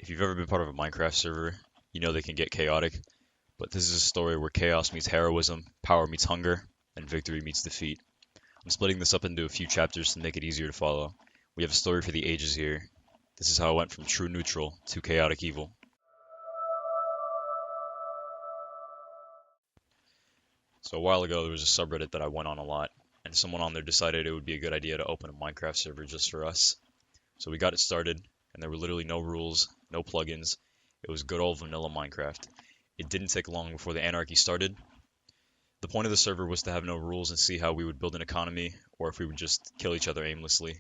If you've ever been part of a Minecraft server, you know they can get chaotic, but this is a story where chaos meets heroism, power meets hunger, and victory meets defeat. I'm splitting this up into a few chapters to make it easier to follow. We have a story for the ages here. This is how I went from true neutral to chaotic evil. So a while ago there was a subreddit that I went on a lot, and someone on there decided it would be a good idea to open a Minecraft server just for us. So we got it started, and there were literally no rules, no plugins. It was good old vanilla Minecraft. It didn't take long before the anarchy started. The point of the server was to have no rules and see how we would build an economy, or if we would just kill each other aimlessly.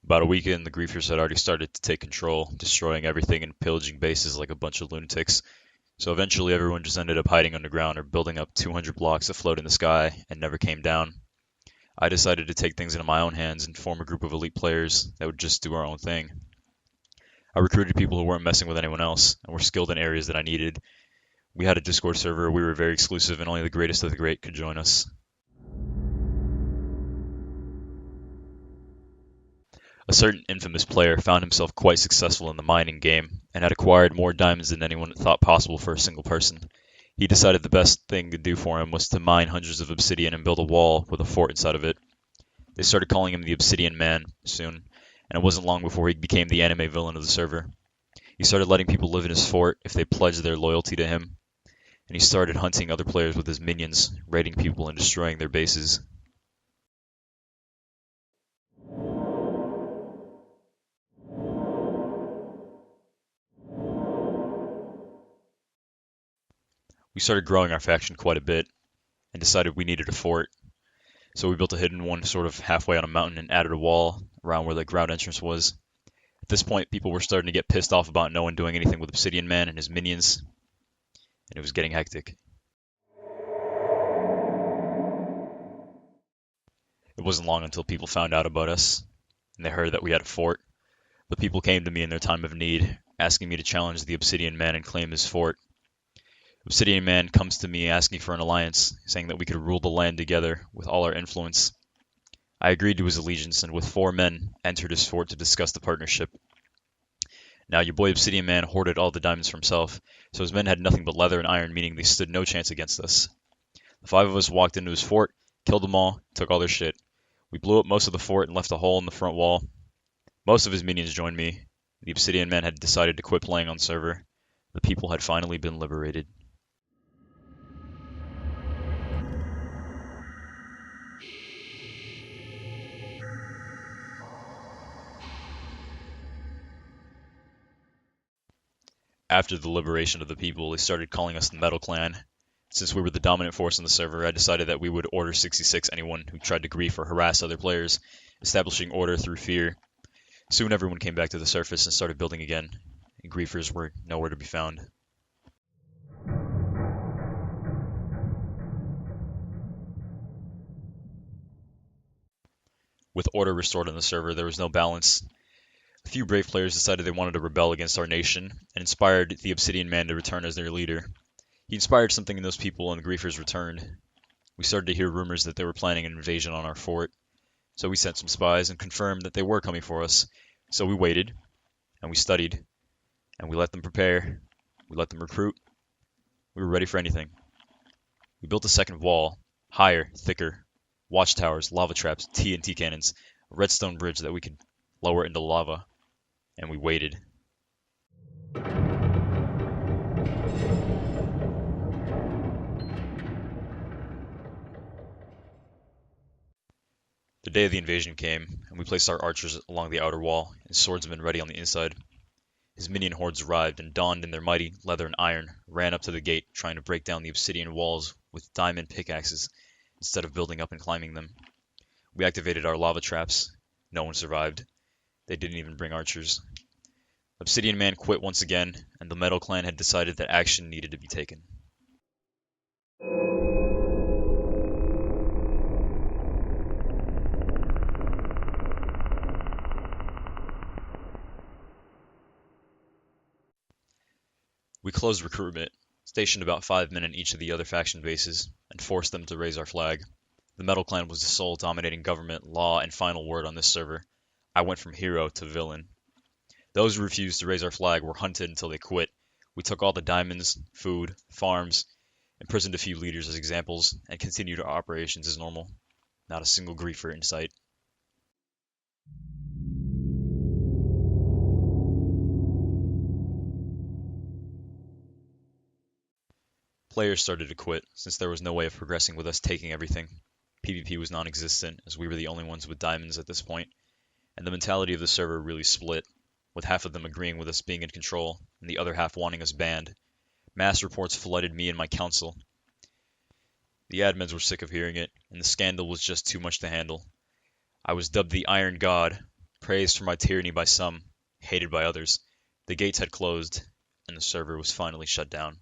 About a week in, the griefers had already started to take control, destroying everything and pillaging bases like a bunch of lunatics. So eventually everyone just ended up hiding underground or building up 200 blocks that float in the sky and never came down. I decided to take things into my own hands and form a group of elite players that would just do our own thing. I recruited people who weren't messing with anyone else and were skilled in areas that I needed. We had a Discord server, we were very exclusive, and only the greatest of the great could join us. A certain infamous player found himself quite successful in the mining game, and had acquired more diamonds than anyone thought possible for a single person. He decided the best thing to do for him was to mine hundreds of obsidian and build a wall with a fort inside of it. They started calling him the Obsidian Man soon, and it wasn't long before he became the anime villain of the server. He started letting people live in his fort if they pledged their loyalty to him, and he started hunting other players with his minions, raiding people and destroying their bases. We started growing our faction quite a bit, and decided we needed a fort. So we built a hidden one sort of halfway on a mountain and added a wall around where the ground entrance was. At this point, people were starting to get pissed off about no one doing anything with Obsidian Man and his minions, and it was getting hectic. It wasn't long until people found out about us, and they heard that we had a fort. The people came to me in their time of need, asking me to challenge the Obsidian Man and claim his fort. Obsidian Man comes to me asking for an alliance, saying that we could rule the land together with all our influence. I agreed to his allegiance and with 4 men entered his fort to discuss the partnership. Now your boy Obsidian Man hoarded all the diamonds for himself, so his men had nothing but leather and iron, meaning they stood no chance against us. The 5 of us walked into his fort, killed them all, took all their shit. We blew up most of the fort and left a hole in the front wall. Most of his minions joined me. The Obsidian Man had decided to quit playing on server. The people had finally been liberated. After the liberation of the people, they started calling us the Metal Clan. Since we were the dominant force on the server, I decided that we would Order 66 anyone who tried to grief or harass other players, establishing order through fear. Soon everyone came back to the surface and started building again, and griefers were nowhere to be found. With order restored on the server, there was no balance. A few brave players decided they wanted to rebel against our nation, and inspired the Obsidian Man to return as their leader. He inspired something in those people, and the griefers returned. We started to hear rumors that they were planning an invasion on our fort, so we sent some spies and confirmed that they were coming for us. So we waited, and we studied, and we let them prepare. We let them recruit. We were ready for anything. We built a second wall, higher, thicker, watchtowers, lava traps, TNT cannons, a redstone bridge that we could lower into lava, and we waited. The day of the invasion came, and we placed our archers along the outer wall, and swordsmen ready on the inside. His minion hordes arrived and donned in their mighty leather and iron, ran up to the gate, trying to break down the obsidian walls with diamond pickaxes instead of building up and climbing them. We activated our lava traps. No one survived. They didn't even bring archers. Obsidian Man quit once again, and the Metal Clan had decided that action needed to be taken. We closed recruitment, stationed about 5 men in each of the other faction bases, and forced them to raise our flag. The Metal Clan was the sole dominating government, law, and final word on this server. I went from hero to villain. Those who refused to raise our flag were hunted until they quit. We took all the diamonds, food, farms, imprisoned a few leaders as examples, and continued our operations as normal. Not a single griefer in sight. Players started to quit, since there was no way of progressing with us taking everything. PvP was non-existent, as we were the only ones with diamonds at this point, and the mentality of the server really split, with half of them agreeing with us being in control, and the other half wanting us banned. Mass reports flooded me and my council. The admins were sick of hearing it, and the scandal was just too much to handle. I was dubbed the Iron God, praised for my tyranny by some, hated by others. The gates had closed, and the server was finally shut down.